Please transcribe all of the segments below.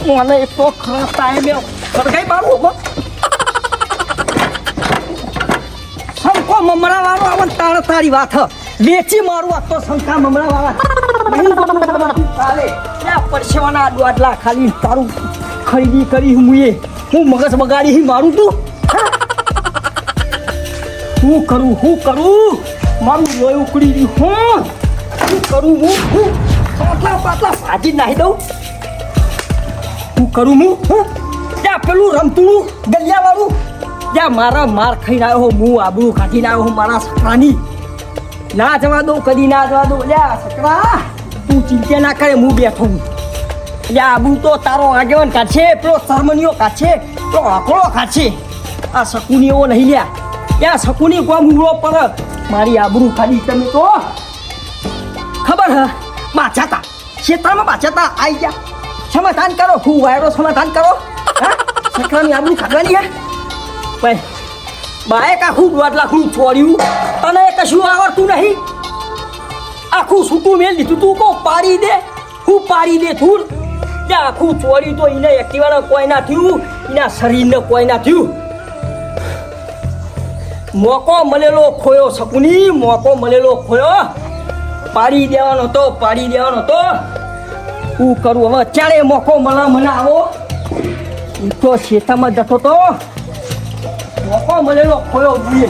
મને એક તો ખરાબ ટાઈમે સળગાઈ મારું શંકો મમરા વાળો આવે તાળ તારી વાત વેચી મારું આ તો શંકા મમરા વાળા ચાલે ત્યાં પરસેવાના આડલા ખાલી તારું ખરીદી કરી હું મગજ બગાડી મારું તું હું કરું મારું લોહી ઉકળી રહ્યું હું કરું હું પાટલા ભાજી નાખી દઉં હું કરું ત્યાં પેલું રમતું ગલિયા વાળું ત્યાં મારા માર ખાઈને આવ્યો હું આબરૂ કાઢીને આવ્યો હું મારા સકરાની ના જવા દઉં કદી ના જવા દઉં લ્યા સકરા તું ચિંતા ના કરે હું બેઠો હું લ્યા આબરૂ તો તારો આગેવાન કાઢશે પેલો સરમનીઓ કાઢશે તો આંકડો કાઢશે આ શકુનીઓ નહીં લ્યા ત્યાં શકુની કોમ ઉડો પર મારી આબરૂ ખાલી તમે તો ખબર હ બાચાતા ક્ષેત્રમાં બાચાતા આવી ગયા સમાધાન કરો હું વાયરો સમાધાન કરો હા સકરાની આબરૂ કાઢવાની હે ભાઈ બાએ આખું 1.5 લાખ છોડ્યું તને કશું આવડતું નહીં આખું છૂટું મેલ દીધું તું કો પાડી દે હું પાડી દે તું ત્યાં આખું છોડ્યું તો એને એક્ટિવાને કોઈ ના થયું એના શરીરને કોઈ ના થયું મોકો મળેલો ખોયો શકુની મોકો મળેલો ખોયો પાડી દેવાનો તો હું કરું હવે અત્યારે મોકો મને આવો તો શેતામાં જતો તો મોકો મળેલો ખોયો જોઈએ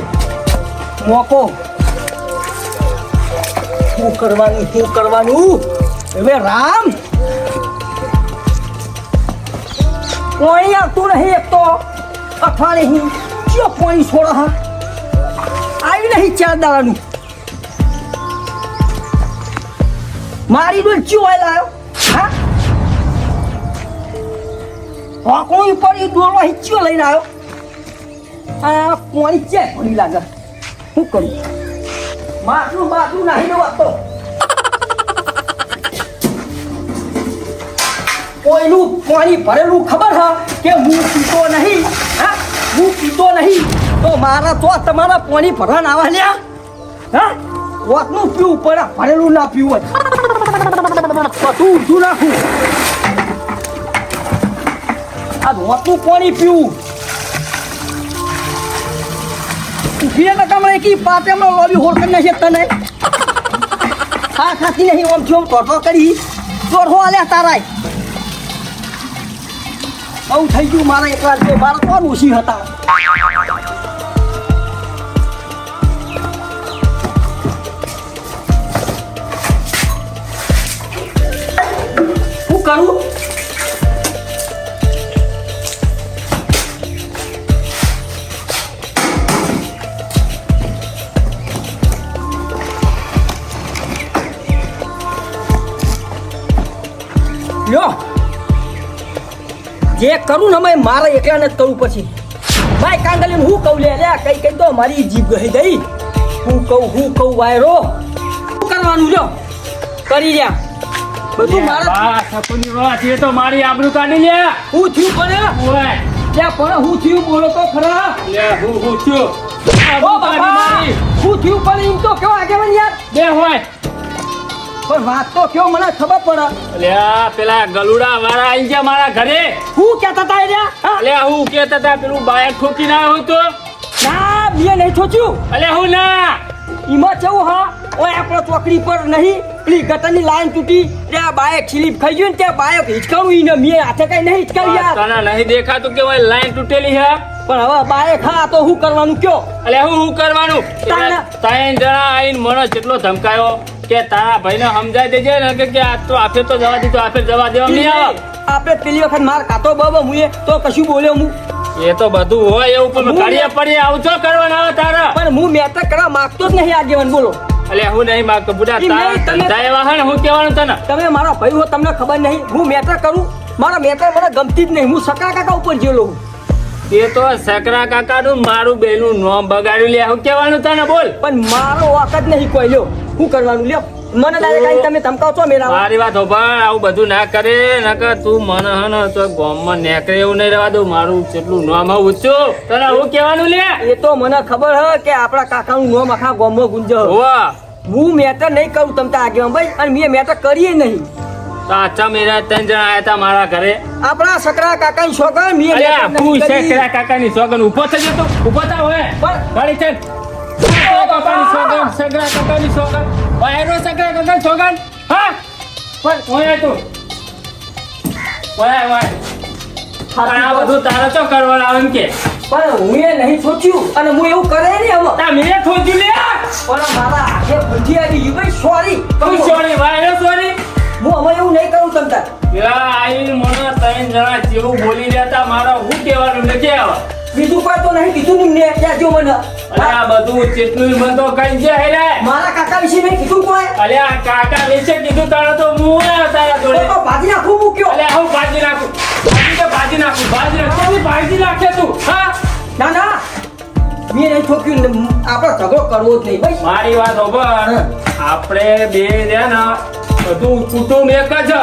મોકો શું કરવાનું હવે રામ કોઈ આવતું નહીં એક તો અઠવાડિયે ચિયો પાણી છોડા હા આવી નહીં 4 દાડાનું મારી ડોલ ચિયો લાવ્યો હા કોઈ ઉપર એ ડોલો હિચ્યો લઈને આવ્યો આ કોણી છે પડી લાગે શું કરું બાટલું નાહી દો તો કોઈનું પાણી ભરેલું ખબર હા કે હું પીતો નહીં તો મારા તો તમારા પાણી ભરવાના આવા લ્યા હા વાતનું પીવું પડે ભરેલું ના પીવું હોય તું ઊંધું નાખું આ વાતનું પાણી પીવું ઉભીને તમે કી પાટેમાં લોબી હોળ કરી નાખે તને હા ખાતી નહીં ઓમ છો ટોટો કરી ચોરહો આલ્યા તારાય બહુ થઈ ગયું મારા એકલા જો મારા કોણ ઓછી હતા શું કરું લ્યો જે કરું ને મેં મારે એકલાને જ કરવું પછી ભાઈ કાંગલીને હું કહું લે કઈ તો મારી જીભ ગઈ ગઈ હું કહું વાયરો શું કરવાનું લ્યો કરી રહ્યા બધું મારા શકુની વાત એ તો મારી આબરૂ કાઢી લે હું થયું પણ હું થયું બોલો તો ખરા લે હું થયું ઓ બાપા હું થયું પણ એમ તો કેવો આગેવાન યાર બે હોય પણ વાત તો કેવો મને ખબર પડે અલ્યા પેલા ગલુડા વાળા આવી ગયા મારા ઘરે હું કહેતા હતા રહ્યા અલ્યા હું કહેતા હતા પેલું બાયક ઠોકી ના હોય તો ના બે નહીં ઠોચ્યું અલ્યા હું ના ઈમાં કેવું હા ઓય આપણો ચોકડી પર નહીં પેલી ગટરની લાઈન તૂટી ત્યાં બાયક સ્લીપ ખાઈ ગયું ને ત્યાં બાયક હિચકાણું ઈને મેં હાથે કઈ નહીં હિચકાવી યાર તને નહીં દેખાતું કે ઓય લાઈન તૂટેલી હે પણ હવે બાયક હા તો શું કરવાનું કયો અલ્યા હું કરવાનું 3 જણા આઈને મને જેટલો ધમકાયો કે તારા ભાઈને સમજાઈ દેજે ને કે આ તો આપે તો જવા દીધો આપે જવા દેવા નહીં આવે આપણે પેલી વખત માર કાતો બાબા મુએ તો કશું બોલ્યો હું એ તો બધું હોય એવું પણ ઘડીએ પડીએ આવું છો કરવાના આવે તારા પણ હું મેટર કરવા માંગતો જ નહીં આગેવાન બોલો અલ્યા હું નહીં માંગતો બુડા તારા એવા હે ને હું કહેવાનું તને તમે મારા ભાઈ હો તમને ખબર નહીં હું મેટર કરું મારા મેટર મને ગમતી જ નહીં હું સકરા કાકા ઉપર જેલો એ તો સકરા કાકાનું મારું બેનું નામ બગાડ્યું લે હું કહેવાનું તને બોલ પણ મારો વખત નહીં કોઈ લ્યો શું કરવાનું લ્યો મને ડાયરેક્ટ તમે ધમકાવ છો મેરા મારી વાત હોભળ આવું બધું ના કરે નકર તું મને હને તો ગામમાં નેકરે એવું નહીં રહેવા દઉં મારું કેટલું નામ ઊંચું તને હું કહેવાનું લે એ તો મને ખબર હ કે આપણા કાકાનું નામ આખા ગામમાં ગુંજ હોવા હું મેટર નહીં કરું તમતા આગેવાન ભાઈ અને મેં મેટર કરીએ નહીં તો આ ચમેરા 3 જણા આયા તા મારા ઘરે. આપણા સકરા કાકાની છોકરા મેં અલ્યા લેટર હું નથી કરી. શેકરા કાકાની સોગન ઊભો થઈ જતો. ઊભો થા હોય. પણ- ગાડી ચલ. શેકરા કાકાની સોગન, શેકરા કાકાની સોગન. વાયરો શેકરા કાકાની સોગન. હા? પણ ઓય તું. ઓય. પણ આ બધું તારે તો કરવાનું આવે એમ કે. પણ હું એ નહીં સોચ્યું અને હું એવું કરે નહીં હવે. તા મેં થોજ્યું લે. પણ મારા હાથે ભૂંડી આવી ગઈ ભાઈ સોરી તું સોરી વાયરો સોરી. હું હવે એવું નહીં કરું તમ તાર. પેલા આઈ મને 3 જણા જેવું બોલી રહ્યા મારા હું કહેવાનું નથી આવા. બીજું કોઈ તો નહીં કીધું ને ત્યાં જો મને અરે આ બધું ચેટલું મન તો કઈ છે હે રે. મારા કાકા વિશે નહીં કીધું કોઈ અરે આ કાકા વિશે કીધું તારા તો હું આવ્યો તારા તો જોડે. તો ભાજી નાખું મૂક્યો. અરે હું ભાજી નાખું. ભાજી નાખું. ભાજી નાખે તું. હા? ના ના મેં નહીં ઠોક્યું ને આપણે ઝઘડો કરવો જ નહીં ભાઈ. મારી વાત હોભળ. આપણે બે રહ્યા ને બધું કુટુંબ એક જ.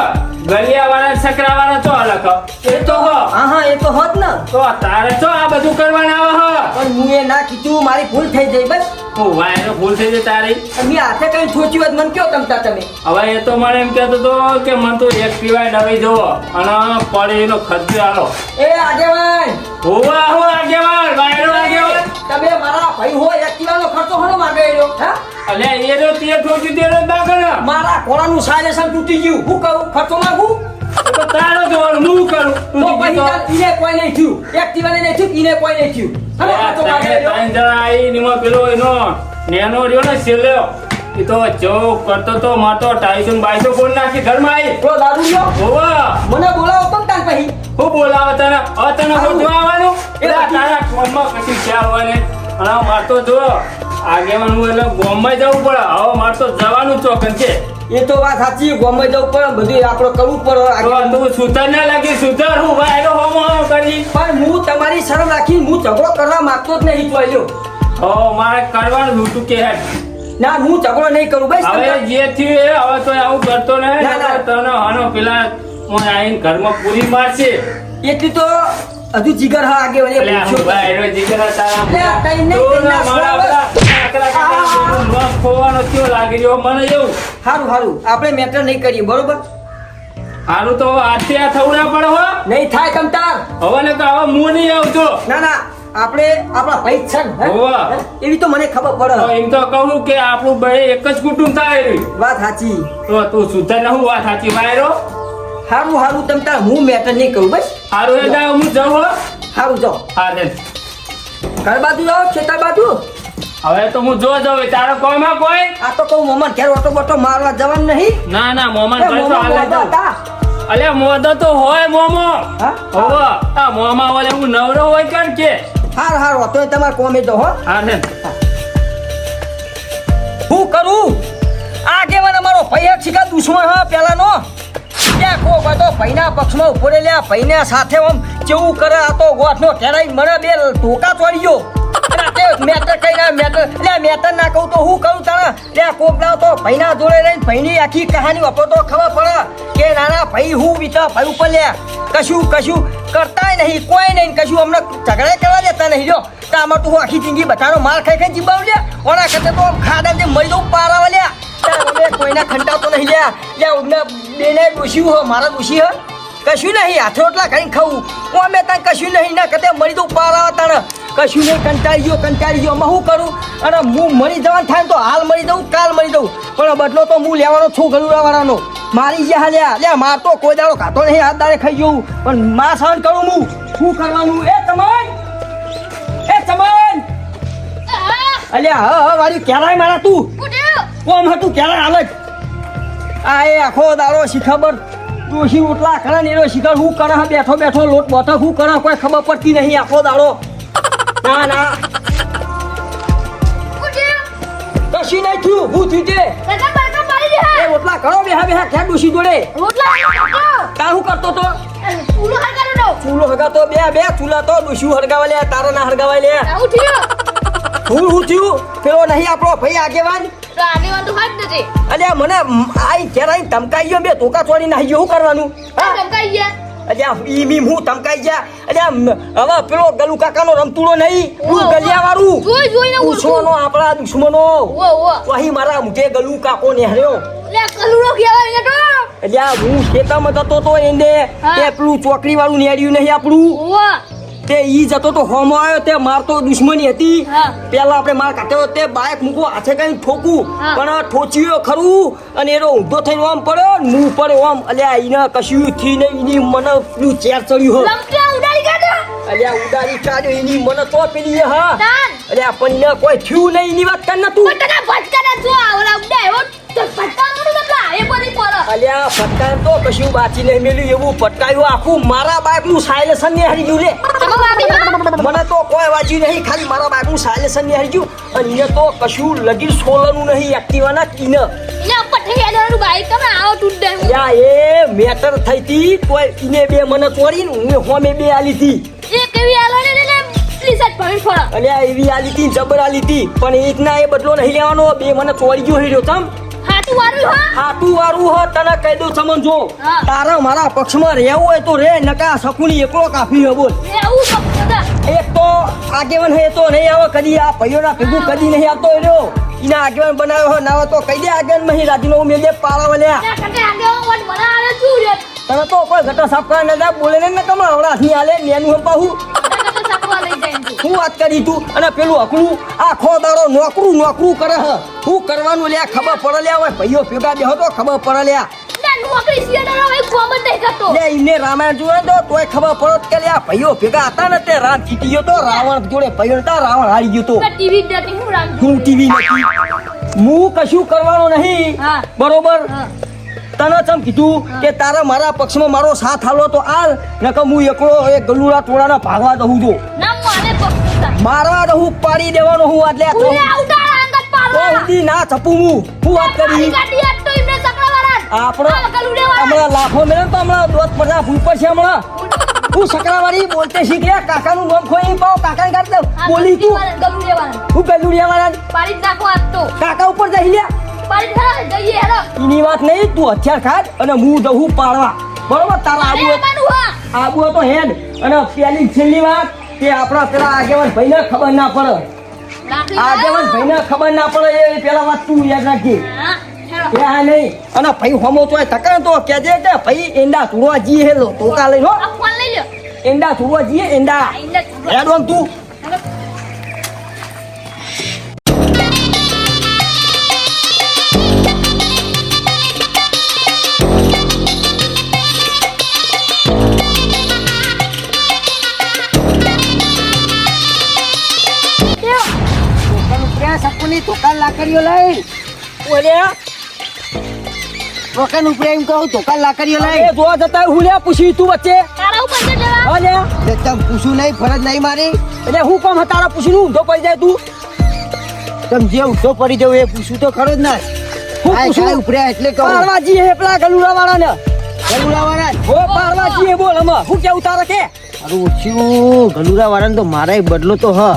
ગલિયાવાળા છકરાવાળા તો અલગ હ. એ તો હ. હા હા એ તો હોત ને તો તારે તો આ બધું કરવાનું આવે હ. પણ હું એ ના કીધું મારી ભૂલ થઈ ગઈ બસ. હું વાયરો ભૂલ થઈ જાય તારી. મેં હાથે કઈ ઠોચ્યું હોત મને કયો તમતા તમે. હવે એ તો મને એમ કહેતો હતો કે મને તો એક્ટિવા નવી જોવો અને પડે એનો ખર્ચો આલો. એ આગેવાન હોવા હો આગેવાન, વાયરો આગેવાન. તમે મારા ભાઈ હોય એક્ટિવાનો ખર્ચો ઘણો માંગે રહ્યો હા અલે એ જો તે ઠોક્યું તેનો જ ના કરે. મારા કોળાનું સાયલેશન તૂટી ગયું હું કહું ખર્ચો માંગુ એ તો તારો જોવાનું હું કરું. તું તો પછી કીધું ચાલ, ઈને કોઈ નહીં થયું એક્ટિવાને નહીં થયું ઈને કોઈ નહીં થયું હવે ખર્ચો માંગે રહ્યો. 3 જણા આઈ નિમો પેલો એનો નેનો રહ્યો ને છેલ્લો એ તો જો કરતો તો માતો 250 ફોન નાખી ઘરમાં આવી. પેલો દારૂડિયો હોવા મને બોલાવો તમ તાર પછી હું બોલાવે તને તને ગોતવા આવવાનું. એલા તારા ફોનમાં કશું ખ્યાલ હોય ને અને મારે તો જો આગેવાન હું એટલે ગોમમાં જવું પડે. હવે મારે તો જવાનું ચોકન છે. એ તો વાત સાચી ગમે જવું પડે બધું આપણે કરવું પડે તો આગળ. તું સુધર ના લાગી સુધર હું વાયરો હોમો કરી. પણ હું તમારી શરમ રાખીને હું ઝઘડો કરવા માંગતો જ નહીં ચોલ્યો હો મારે કરવાનું હતું કે હેડ. ના હું ઝઘડો નહીં કરું બસ હવે જે થયું એ હવે તો આવું કરતો ને ના, ના. તને હનો પેલા હું આઈને ઘરમાં પૂરી મારશે. એટલી તો હજુ જીગર હા આગે વળે એટલે હું વાયરો જીગરા તારા એટલે આ કઈ નહીં, તું ને કઈ ના મારા સુવા બધા કાકરા કાકરા નોખ ખોવાનો કેવો લાગી રહ્યો મને એવું. સારું સારું આપણે મેટર નહીં કરીએ બરોબર હારું તો આજથી આ થવું ના પડે હો. નહીં થાય તમ તાર હવે ને તો હવે હું નહીં આવતો. ના ના આપણે આપણા ભાઈ જ છે ને, હે? હોવા. હે? એવી તો મને ખબર તો પડે એમ તો કહું કે આપણું બે એક જ કુટુંબ થાય રહ્યું. વાત સાચી તો તું સુધર ને હું વાત સાચી વાયરો. સારું સારું તમ તાર હું મેટર નહીં કરું બસ હારું એ જાવ હું જઉં હો. સારું જાઓ હા દે. ઘર બાજુ જાઓ ખેતર બાજુ હવે તો હું જો જઉં તારો કોઈમાં કોઈ. આ તો કહું મમન ઘેર ઓટો બોટો મારવા જવાનું નહીં ના ના મોમાં એ કરશો મોમા હાલે મોઢા જાઉં. હતા. અલે મોદો તો હોય મોમો. હા? હોવે. આ મોમાં ઓલે હું નવરો હોય કર કે. હાર હાર તો તમારે કોમે દો હો હા દે. હું કરું આ કેવાના મારો ભાઈ એક શિકાર દુશ્મન હા પેલાનો ત્યાં કો બધો ભાઈના પક્ષમાં ઉભો રે લ્યા ભાઈના સાથે આમ કેવું કરે આ તો ગોઠનો ઠેરાઈ મને બે ધોકા ચોડી ગયો મેટર કઈ ના મેટર એટલે મેટર ના કહું તો હું કહું તારા લે કોક દાવ તો ભાઈના જોડે રહીને ભાઈની આખી કહાની વાપરો તો ખબર પડે કે નાના ભાઈ હું વિતા ભાઈ ઉપર લે કશું કરતાય નહીં કોઈ નહીં કશું અમને ઝઘડા કરવા દેતા નહીં જો તો આમાં તો હું આખી જિંદગી બધાનો માર ખાઈ ખાઈ જીબાવ લે ઓના કરતા તો આમ ખાડા જે મરી દઉં પારાવા લે અમે કોઈના ખંટાતો નહીં લે ઉમને બેને દોષી હો મારા દોષી હો કશું નહીં હાથે રોટલા ખાઈને ખાવું હું અમે ત્યાં કશું નહીં ના કતે મરી દઉં પારાવા તાણે કશું નહીં કંટાળી ગયો અમે શું કરું અને હું મરી જવાનું થાય ને તો હાલ મરી દઉં કાલ મરી દઉં પણ બદલો તો હું લેવાનો છું ગલુડાવાળાનો મારી ગયા લ્યા માર તો કોઈ દાડો ખાતો નહીં હાથ દાડે ખાઈ જવું પણ માં સહન કરું હું શું કરવાનું એ ચમન અલ્યા હા વાળી ક્યારાય મારા તું કોમ હતું ક્યારે હાલત આ એ આખો દાડો શીખબર ડોશી ઉટલા કરે ને એનો શિખર હું કરે બેઠો લોટ બોથક હું કરે કોઈ ખબર પડતી નહીં આખો દાડો ના ના કશું નહીં થયું હું થયું તે એ રોટલા કરો બેહા ક્યાં ડોશી જોડે તાર હું કરતો તો ચૂલો હગાતો બે ચૂલા તો ડોશી હરગાવા લે તારા ના હરગાવા લે હું થયું પેલો નહીં આપણો ભાઈ આગેવાન અલ્યા મને આઈ ઘેર આઈ ધમકાઈ ગયો બે ધોકા છોડી નાખી ગયો શું કરવાનું અલ્યા હું ધમકાઈ ગયા અલ્યા હવે પેલો ગલુ કાકાનો રમતુડો નહીં ગલિયા વાળું દુશ્મનો આપણા દુશ્મનો વહી મારા મુઠે ગલુ કાકો નેહર્યો એટલે આ હું ખેતરમાં જતો તો એને હા. તે પેલું ચોકડી વાળું નેડ્યું નહીં આપણું ઓવા તે ઈ જતો તો હોમો આવ્યો તે મારતો દુશ્મની હતી હા. પેલા આપણે માર કાઢ્યો તે બાઇક મૂકો હાથે કઈ ઠોકું હા. પણ ઠોચ્યો ખરું અને એનો ઊંધો થઈને આમ પડ્યો ને મું પડ્યો આમ અલ્યા ઈને કશું થી નહીં એની મને પેલું ચેર ચડ્યું હો લમટા ઉડાડી કાઢો અલ્યા ઉડાડી કાઢ્યો એની મને તો પેલી હા તાન અલ્યા પણ ઈને કોઈ થયું નહીં એની વાત કર ન તું પટના ભટકાના જો આવલા ઉડાય હો તો ભટકા મને તો એ પડી પર અલ્યા ફટકાય તો કશું બાકી નહીં મેલ્યું એવું ફટકાયું આખું મારા બાઇકનું સાયલેશન ને હારી ગયું લે તમે વાપી મને તો કોઈ વાંચ્યું નહીં ખાલી મારા બાઇકનું સાયલેશન ને હારી ગયું અને એને તો કશું લગી સોલનું નહીં એક્ટિવાના કીને ને પઠે યાદવાનું બાઈક તમે આવો તૂટ દે યા એ મેટર થઈ તી તોય ઈને બે મને તોડીને હું હોમે બે આલી તી એ કેવી આલો ને પ્લીઝ પાણી ફોડા અલ્યા એવી આલી તી જબર આલી તી પણ એકના એ બદલો નહીં લેવાનો બે મને તોડી ગયો હેડ્યો તમ હાટુ વારું હા હાટું વારું હો તને કહી દઉં સમજો હા. તારા મારા પક્ષમાં રહેવું હોય તો રે નકા શકુની એકલો કાફી હે બોલ એ આવું પકડા એક તો આગેવન હે તો નહીં આવે કદી આ ભાઈઓના ભેગું કદી નહીં આવતો રહ્યો એના આગેવન બનાવ્યો હોય ના હોય તો કઈ દે આગેવન મહી રાજીનો મેલે પાળા લ્યા ના કટે આગે વટ બના આવે છું રે તને તો કોઈ ઘટા સાફ કરવા નતા બોલે ને કમા હવડા હાથની આલે નેનું હંપાહું કટે સાકવા લઈ જાય તું શું વાત કરી તું અને પેલું અકડું આખો દાડો નોકરું કરે હ શું કરવાનું લ્યા ખબર પડે લ્યા હોય ભાઈઓ ભેગા બેહો તો ખબર પડે લ્યા ના નોકરી સિયાડો હવે કોમ જ નહીં કરતો લે ઇને રામાયણ જોવે તો તોય ખબર પડત કે લ્યા ભાઈઓ ભેગા હતા ને તે રામ જીતી ગયો તો રાવણ જોડે ભાઈઓ નતા રાવણ હારી ગયો તો ટીવી દેતી હું રામ હું ટીવી નથી હું કશું કરવાનો નહીં હા. બરોબર હા તને ચમ કીધું કે તારા મારા પક્ષમાં મારો સાથ હાલો તો આલ નકર હું એકલો એ ગલુડા ટોળાના ભાગવા દઉં જો ના માને પકડતા મારવા દઉં પાડી દેવાનો હું આટલે ઉલે આવતા અંગત પાડવા સુધી ના છપું હું વાત કરી ગાડી આટ તો ઇમને સકરાવાળા આપણો હમણાં લાખો મેળે તો હમણાં દોત પડ્યા ભૂલ પર છે હમણાં હું સકરાવાળી બોલતે શીખ લે કાકાનું નામ ખોઈ પાવ કાકાને કાઢ દઉં બોલી તું હું ગલુડિયા વાળા પાડી નાખો આજ તો કાકા ઉપર જઈ લે પાડી ખરા જઈએ હેરો એની વાત નહીં તું હથિયાર ખાટ અને હું દઉં પાડવા બરોબર તારા આબુ અરે માનું હા આબુ તો હેડ અને પેલી છેલ્લી વાત કે આપણા પેલા આગેવાન ભાઈને ખબર ના પડે લાકડી આગેવાન ભાઈને ખબર ના પડે એ પેલા વાત તું યાદ રાખજે હા હેરો એ આ નહીં અને ભાઈ હોમો તોય તકર તો કહેજે કે ભાઈ એંડા તુરવા જી હેલો ટોકા લઈ હો આ ફોન લઈ લ્યો એંડા તુરવા જી એંડા ઇન્દા હેડ ઓમ તું દુકાન લાકડીઓ લઈ ઓલ્યા રોકન ઉપરે એમ કહું દુકાન લાકડીઓ લઈ એ જોવા જતા હુલ્યા પૂછી તું વચ્ચે તારા ઉપર છે જવા ઓલ્યા એકદમ પૂછું નહીં ફરજ નહીં મારી એટલે હું કોમ તારા પૂછીને ઊંધો પડી જાય તું તમ જે ઉઠો પડી જવું એ પૂછું તો ખરો જ ના હું આ પૂછું કાંઈ ઉપરે એટલે કહું પારવાજી હે પેલા ગલુડા વાળા ને ગલુડા ઓ પારવાજી હે બોલ હમ હું કેવું તારે કે મારું ઓછું ગલુડા વાળાને તો મારા બદલો તો હ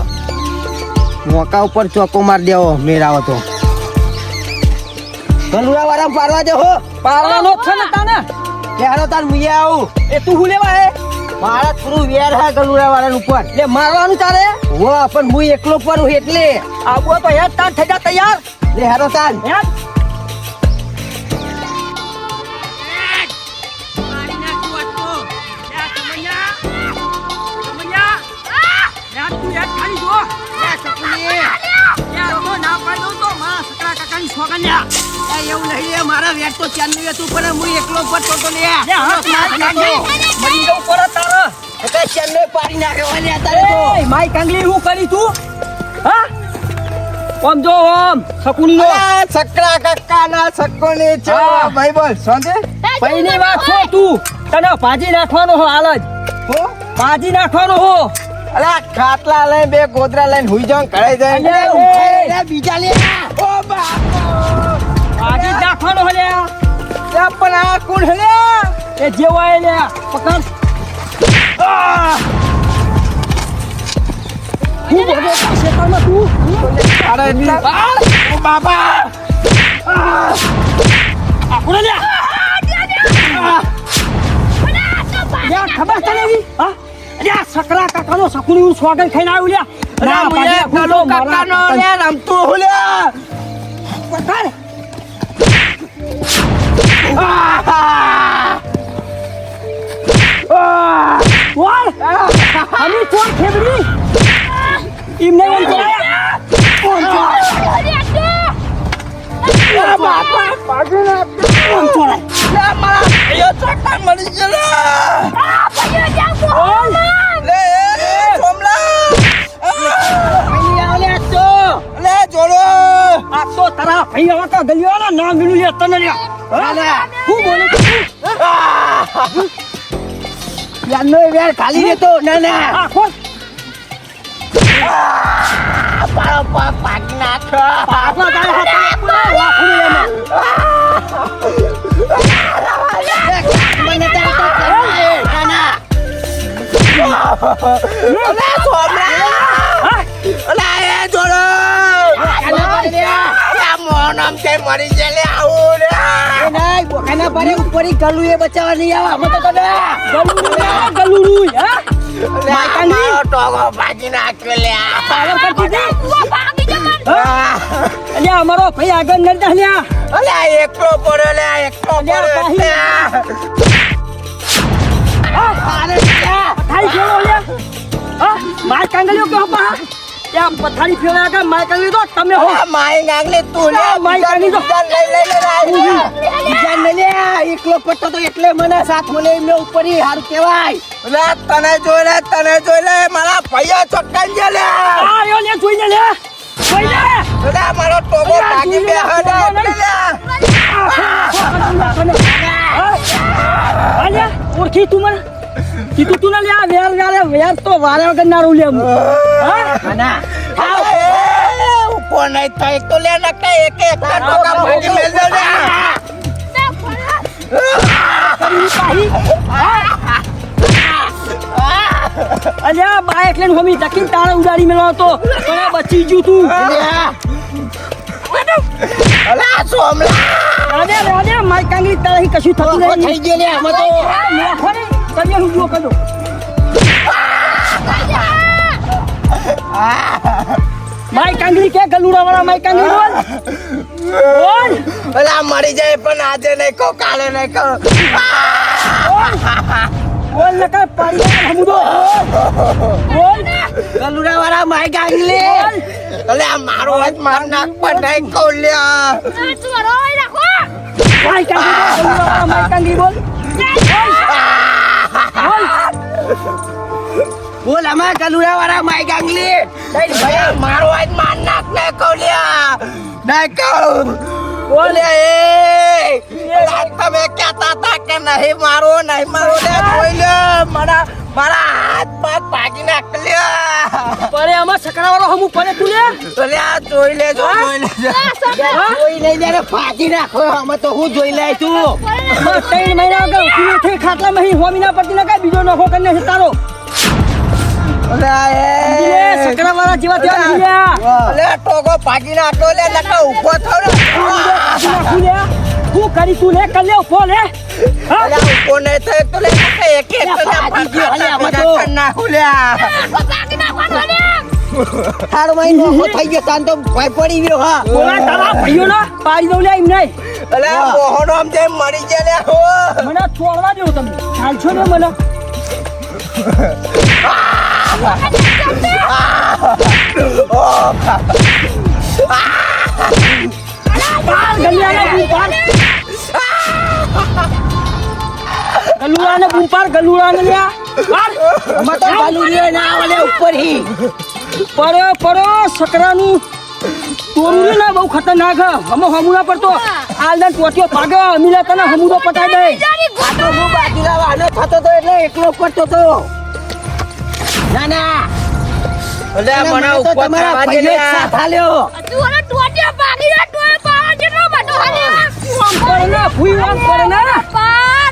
મોકા ઉપર ચોકો માર દેવો મેર આવો તો ગલુડા વાળા પારવા દે હો પારવાનો જ છે ને તાને ત્યારે તાર મુએ આવું એ તું હું લેવા હે મારા થોડું વેર હા ગલુડા વાળા ઉપર એટલે મારવાનું તારે હો પણ હું એકલો પરું એટલે આવું તો યાર તાર થઈ જા તૈયાર લે હારો તાર યાર એવું નહીં મારા વેર તો ચાંદુ હતું પણ હું એકલો પડતો તો લે મરી જવું પડે તારે એટલે ચાંદુ પાડી નાખ્યો લે તારે તો એ માઈ કાંગલી હું કરી તું હા ઓમ જો ઓમ શકુની નો સકરા કાકા ના સકો ને હા. ભાઈ બોલ સોંદે પહેલી વાત છો તું તને ભાજી નાખવાનો હો હાલ જ હો ભાજી નાખવાનો હો અરે ખાટલા લઈને બે ગોદરા લઈને હુઈ જાઉં ઘરે જઈને અલે, ઉઠાઈ લે બીજા લે ઓ બાપો ભાજી જ નાખવાનો હો લ્યા ત્યાં પણ આ કોણ હલે એ જેવાય લ્યા પકડ હું બોલે શેતામાં તું અરે એટલા ઓ બાપા કોને લ્યા લ્યા ખબર તને એવી હા લ્યા સકરા કાકાનો સકુની હું સ્વાગત ખાઈને આવ્યું લ્યા ના મુએ ગલો કાકાનો લે રમતો હુલે પકડ ઓય અમે કોણ ખેબડી એમને એમ કરાયા કોણ બાપા પાછળ કોણ છોડાય મારા ભાઈઓ ચોટા મળી ગયેલા લે સોમલા લે જોડો આ તો તારા ભાઈ હવે તો ગલ્યો ને ના મિલું લે તને લે હું બોલું યાનો વેર ખાલી દેતો ના ના આ કોણ પાડો પાક નાખ પાડો તારા હતા વાખું લે મને તારા તો ના લે સોમલા અલા એ જોડો મોનમ તે મરી ગયેલે આવું રે નહીં બોકાના પારે ઉપરી ગલુ એ બચાવવા નહીં આવા અમે તો ગલુ હે માઈકાની ટોગો ભાજી નાખ્યો લે પાવર કરતી દે ભાગી જમન અલે અમારો ભાઈ આગળ ન દહલ્યા અલે એકલો પડ્યો લે એકલો પડ્યો અરે પથારી ફેરો લે માર કાંગલ્યો કે હપા ત્યાં પથારી ફેરા કે માર કાંગલી તો તમે હો માય કાંગલી તું લે માય કાંગલી તો લઈ લે એકલો પડતો તો એટલે મને સાથ મળે એમને ઉપરી હારું કહેવાય લે તને જોઈ લે મારા ભૈયા છટકાઈ ગયા લે આયો લે જોઈને લે મારો ટોગો ભાગી બે હડે લે ઓળખી તું મને કીધું તું ના લે વેર તો વારે વગર ના રૂ લે હા ના ઉપર નહીં થાય તો લે નકે એક ટોકા ભાગી મેલ દે અલ્યા બાઈક લઈને હોમી તકીન તારા ઉડાડી મેળવા તો પણ બચી ગયું તું અલા સોમલા રાડે મારી કાંગલી તારાથી કશું થતું નહીં થઈ ગયું લે અમે તો નાખો ને તમે હું જો કદો મારી કાંગલી કે ગલુડા વાળા મારી કાંગલી બોલ અલા મરી જાય પણ આજે નહીં કહો કાલે નહીં કહો બોલ ને કઈ પાડી હમુદો બોલ ગલુડા વાળા મારી કાંગલી અલે આ મારો હાથ માર નાક પર નહીં કહો લ્યા મારી કાંગલી બોલ બોલ અમે ગલુડા વાળા મારી કાંગલી ભાઈ મારો હાથ માર નાક ને કહો લ્યા નહીં કહો બોલે એ તમે કહેતા હતા કે નહીં મારો લે જોઈ લે મારા હાથ પગ ભાગી નાખ્યા પરે આમાં સકરાવાળો હમું પરે તું લે અલે આ જોઈ લે જોઈ લે ભાગી નાખો અમે તો હું જોઈ લે તું 3 મહિના અગાઉ ઉઠી થઈ ખાટલા મહી હોમી ના પડતી ના કઈ બીજો નખો કરીને છે તારો અલે સકરાવાળા જેવા થયા અલે ટોગો ભાગી નાખો લે નકા ઊભો થો રે હું કરી તું લે કર લે ઉભો લે અલે ઉભો ને થાય તો લે એક ભાગી ગયો અલે આમાં તો નાખો લે ભાગી નાખવાનો લે તારો મહિનો હો થઈ ગયો તાન તો ભાઈ પડી ગયો હા બોલા તારા ભાઈઓ ના પાડી દઉં લે એમ નહીં અલે મોહનો આમ જેમ મરી ગયા લે હો મને છોડવા દેવો તમે હાલ છો ને મને ગલુડાને બુંપાર ગલુડાને લ્યા અમે તો ગલુડીએ ના આવલે ઉપર હી પડો સકરાનું તોરું ના બહુ ખતરનાક હ અમે હમુના પર તો આલદન ટોટીઓ ભાગે અમીલા તને હમુનો પટાઈ દે આ તો હું બાજુલા વાનો થતો તો એટલે એકલો પડતો તો ના અલે મને ઉપર તમારા ભાઈઓ સાથ આલ્યો તું ઓલા ટોટીઓ ભાગી રે ટોય પાવર જેટલો બધો હાલ્યો પડના ફૂઈ વાંગ પડના પાર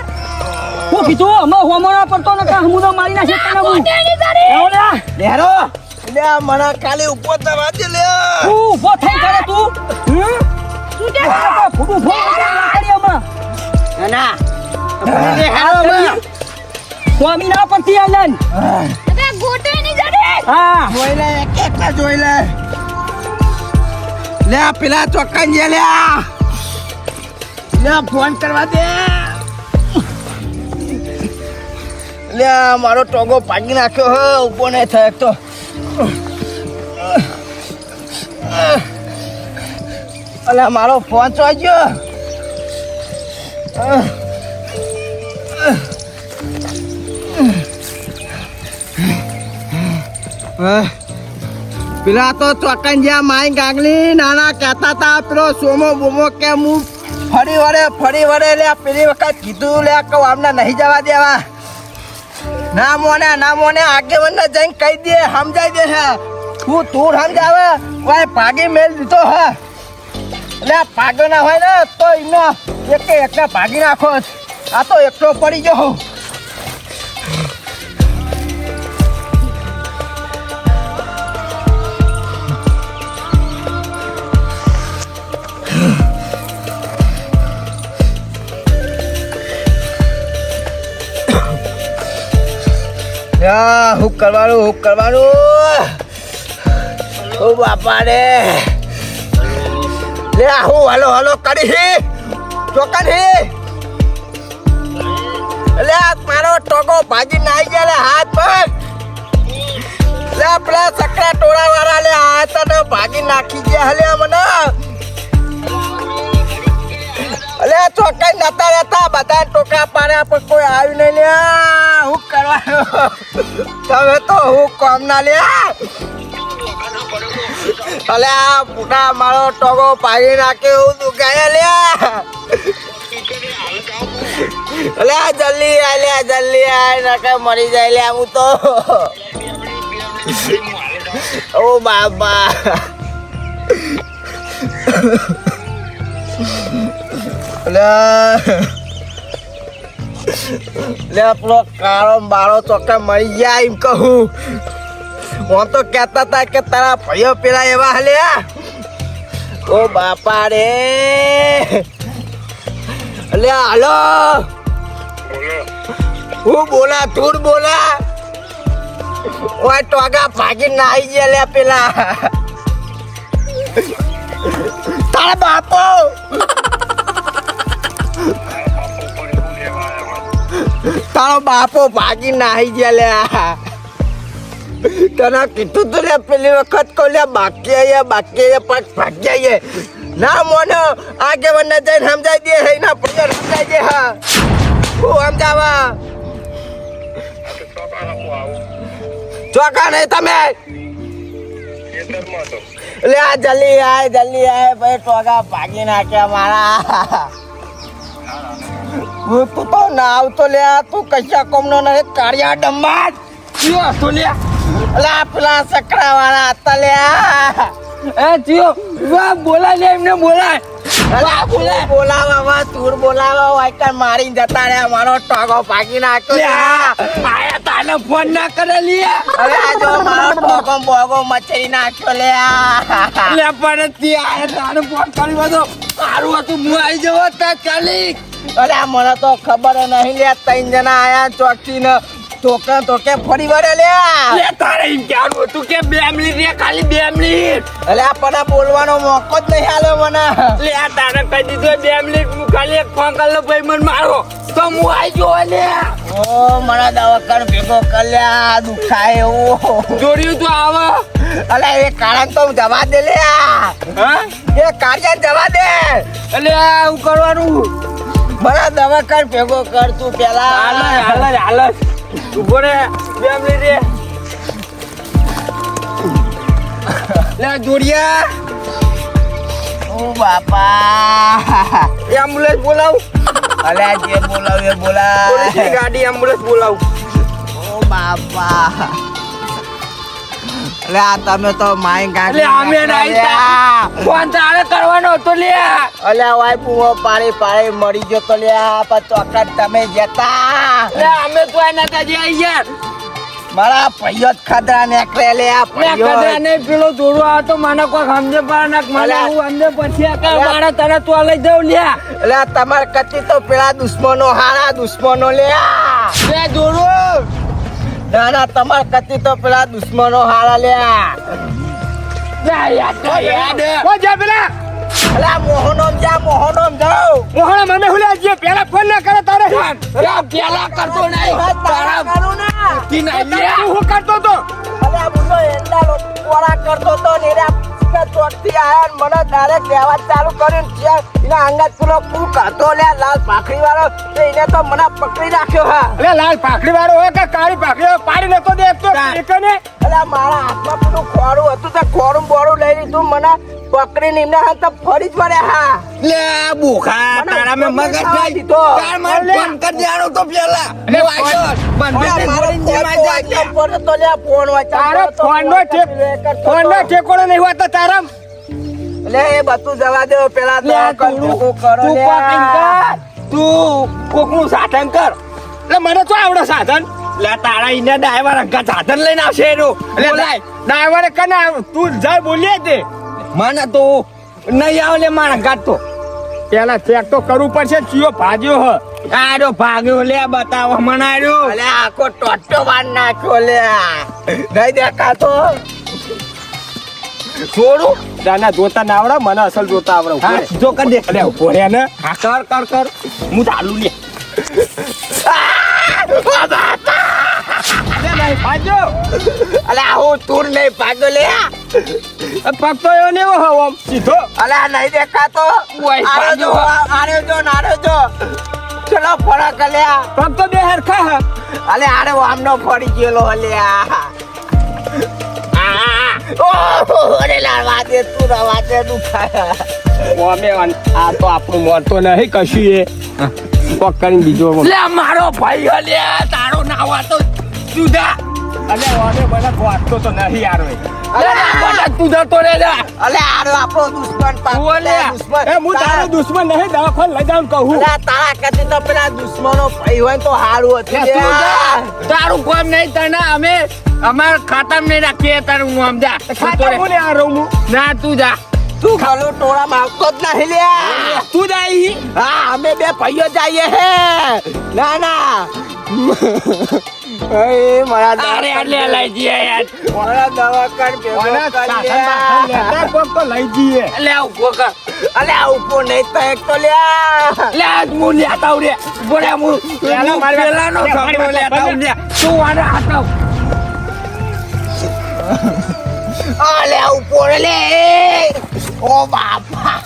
હું કીધું અમે હોમણા પડતો ને કા હમુનો મારી ના છે તને હું એવડા લેરો લે મને ખાલી ઉપર થવા દે લે તું ઉભો થઈ કરે તું તું કે ફૂટું કરી અમે ના મને હાલો મે સ્વામી ના પડતી આલન અબે ગોટે ની જડે હા જોઈ લે એક જોઈ લે લે પેલા ચોકન જે લે લે ફોન કરવા દે. લે મારો ટોગો પાડી નાખ્યો હે, ઉભો નહીં થાય તો. અલે મારો ફોન ચોજ્યો. પેલા તો ચોકન જ્યાં માઈ ગાગલી નાના કહેતા હતા પેલો સોમો બોમો કે હું ફરી વળે લે પેલી વખત કીધું લે કહું આમને નહીં જવા દેવા. ના મોને આગેવાનને જઈને કહી દે, સમજાઈ દે હે. તું સમજાવે ભાઈ ભાગી મેલ દીધો હે. એટલે ભાગ્યો ના હોય ને તો એનો એકને ભાગી નાખો. આ તો એકલો પડી ગયો. હું કરવાનું ઓ બાપા રે. લે હું હલો કરી ચોકન હી. લે મારો ટોગો ભાજી નાઈ ગયા લે હાથ પગ. લે પેલા સકરા ટોળા વાળા લે હાથ ને ભાજી નાખી ગયા હલે મને. અલે ચોકન નતા રહેતા બધા ટોકા પાડ્યા પણ કોઈ આવ્યું નહીં. લે હું કરવાનું તમે તો હું કોમ ના લે. અલે આ પૂટા મારો ટોગો પાડી નાખે એવું દુખાય લે. અલે જલ્દી આય નકે મરી જાય લે હું તો. ઓ બાબા લે પેલો કાળો બાળો ચોક્કા મરી ગયા એમ કહું. હું તો કહેતા હતા કે તારા ભાઈઓ પેલા એવા હલે. ઓ બાપા રે. લે હાલો હું બોલા તું બોલા. ઓય ટોગા ભાગી નાઈ ગયા લે પેલા તારા બાપો. તારો બાપો ભાગી નાહી ગયા લે. તને કીધું તું લે પેલી વખત કહું લે બાકી પણ ભાગ્યા ના મોનો આગેવાન ને જઈને સમજાઈ દે. એના પૈસા સમજાઈ દે. હા હું સમજાવા ચોકા નહીં તમે. લે આ જલ્દી આય ભાઈ ટોગા ભાગી નાખ્યા મારા. તું તો ના આવતો લે. તું કશા કોમનો નહીં કાળિયા ડંબાજ કયો હતો લે. અલા પેલા સકડા વાળા હતા લે. એ જીઓ બોલાય લે એમને બોલાય. અલા બોલાવા તું બોલાવા વાયકા મારીને જતા રે. મારો ટોગો ભાગી નાખ્યો લે. આયા તાને ફોન ના કરે લે. અરે આ જો મારો ટોગો બોગો મચરી નાખ્યો લે. લે પણ તી આયા તાને ફોન કરી બધો સારું હતું. હું આવી જવો તાત્કાલિક. અરે મને તો ખબર નહીં લે. 3 જણા આયા ચોકી ને ટોકે ફરી વળે લે. તારે એમ કહેવાનું હતું કે 2 મિનિટ રે, ખાલી 2 મિનિટ. અલે પણ બોલવાનો મોકો જ નહીં આલ્યો મને. લે તારે કહી દીધું 2 મિનિટ. હું ખાલી એક ફોન કરી લો ભાઈ મને મારો તો હું આવી ગયો લે. ઓ મને દવાખાને ભેગો કર લે. દુખાય એવું જોડ્યું તું આવે. અલે એ કારણ તો જવા દે લે. હા એ કાર્ય જવા દે. અલે હું કરવાનું મને દવાખાને ભેગો કર તું પેલા. હાલ ઉભો રે 2 મિનિટ રે. લે જોડિયા. ઓ બાપા એમ્બ્યુલન્સ બોલાવ. અલે જે બોલાવ એ બોલાવ. પોલીસની ગાડી એમ્બ્યુલન્સ બોલાવ. ઓ બાપા લે આ તમે તો માઈ ગાડી. લે અમે નહીં ફોન તારે કરવાનો હતો લે. અલે વાય પૂવો પાડી મરી ગયો તો લે. પણ ચોકટ તમે જતા. લે અમે તો નતા જઈ યાર. મારા પૈયો જ ખદરા નેકળે લે. આ પૈયો ખદરા ને પેલો દોડો આવતો મને કોઈ સમજે પર નાખ. મને હું અંદર પછી કે મારા તને તો લઈ દઉં લે. લે તમાર કતી તો પેલા દુશ્મનો હારા દુશ્મનો લે. લે દોડો ના તમાર કતી તો પેલા દુશ્મનો હારા લે. યાદ ઓ જા પેલા અલા મોહનમ જાઓ મોહણા મને હું લે પેલા ફોન ના કરે તારે પેલા કરતો નહીં તારા કરું ના તું શું કરતો તો અલા મુનો એંડાલો પોળા કરતો તો ને રે ચોટથી આયા ને મને ડાયરેક્ટ લેવા ચાલુ કર્યું ને એના અંગાત પેલો કૂક હતો લે લાલ પાખડી વાળો એને તો મને પકડી રાખ્યો હા અરે લાલ પાકડી વાળો હોય કે કાળી પાકડી પાડી નતો દેખતો એકને અલા મારા હાથમાં પેલું ખોરું હતું તે ખોરું બોરું લઈ લીધું મને પકડીને એમના હાથ તો ફરી જ પડે હા લે બોખા તારા મે મગજ જાય દીધો તાર માર ફોન કર જાણો તો પેલા લે વાગ્યો બંધ ગોળીન જેમાં જાય તો લે ફોન તારો ફોન નો ઠેકોણો નહીં હોતો તારા લે એ બધું જવા દે પેલા તો કરો તું કોકિંગ કર તું કોકનું સાધન કર એટલે મને તો આવડે સાધન લે તારા ઈને ડ્રાઈવર અંકા સાધન લઈને આવશે એનો એટલે ડ્રાઈવરે કને તું જા બોલીએ તે મને તો નહીં આવે લે મારા ગાતો પેલા ચેક તો કરવું પડશે ચિયો ભાગ્યો હ આડો ભાગ્યો લે બતાવો મને આડો અલે આખો ટોટો વાર નાખ્યો લે નહીં દેખાતો છોડું દાના જોતા ના આવડે મને અસલ જોતા આવડે હા જો કર દે અલે ઉભો રે ને હા કર હું ચાલુ લે નહીં ભાગ્યો અલે હું તુર નહીં ભાગ્યો લે પગ તો એવો ને એવો હવ આમ સીધો અલે નહીં દેખાતો ઓય, આરે જો ચલો ફરક અલ્યા પગ તો બે હરખા હ અલે આરે આમનો ફરી ગયેલો અલ્યા અરે લાવા દે તું રવા દે તું ઓમે આ તો આપણું મળતો નહીં કશું એ પગ કરીને બીજો લે મારો ભાઈ અલ્યા તારો નાવા તો જુદા અલે ઓમે મને વાગતો તો નહીં યાર અલે ના તું જતો રે જા અલે આરો આપણો દુશ્મન દુશ્મન એ હું તારો દુશ્મન નહીં દવાખાને લઈ જાઉં કહું અલે તારા કદી તો પેલા દુશ્મનો ભાઈ હોય તો હારું હતું તું જા તારું કોમ નહીં તને અમે અમાર ખાતામાં નહીં રાખીએ તારું નામ જા ખાતા કોને આ રહું હું ના તું જા તું ખાલો ટોળામાં આવતો જ નહીં લ્યા તું જાય હા અમે બે ભાઈઓ જઈએ હે ના એ મારા તારે આટલે લઈ જઈએ યાર મારા દવાખાન ભેગો લેતા પગ તો લઈ જઈએ લે ઉભો કર અલે આ ઉભો નહીં તો એક તો લ્યા લે આજ હું લેતા આવ રે બોલે હું પેલા મારી પેલાનો લે, સપનો મારી લેતા આવ લે તું વાને હાથાવ અલે આ ઉભો લે ઓ બાપા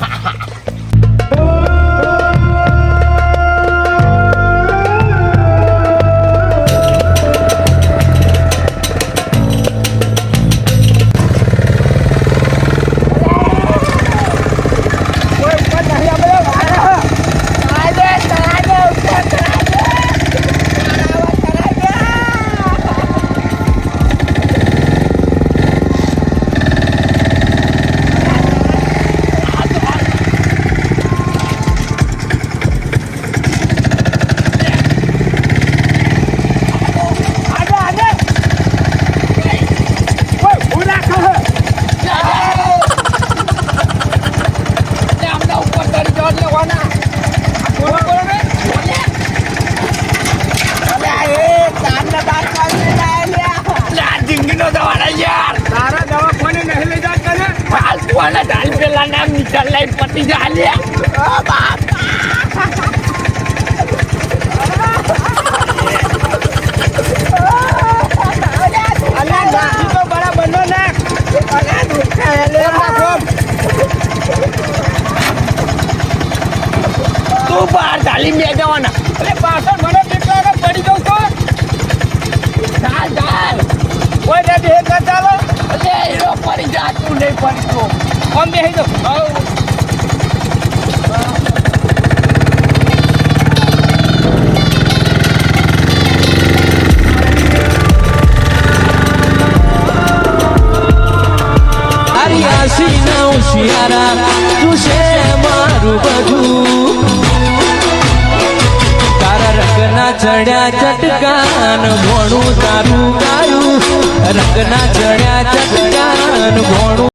તારા દવાખાને નહીં લઈ જાત તને વાના ડાલ પેલા નામ નીકળ લઈ પતી જા લે ઓ બાપા અલ્યા નાખી તો બરાબર નો નાખ અલે દુખાય લે તું બહાર ડાલી બે જવાના અલે પાછળ મને કેટલા વાગે પડી જાઉં તો ચાલ ચાલ કોઈ ને બે ના ચાલો અલે હીરો પડી જા તું નહીં પડી તો આમ બેહી જાઉં તું છે મારું બધું તારા રંગના ચડ્યા ચટકાન ભોણું તારું ગાયું રંગના ચડ્યા ચટકાન ભોણું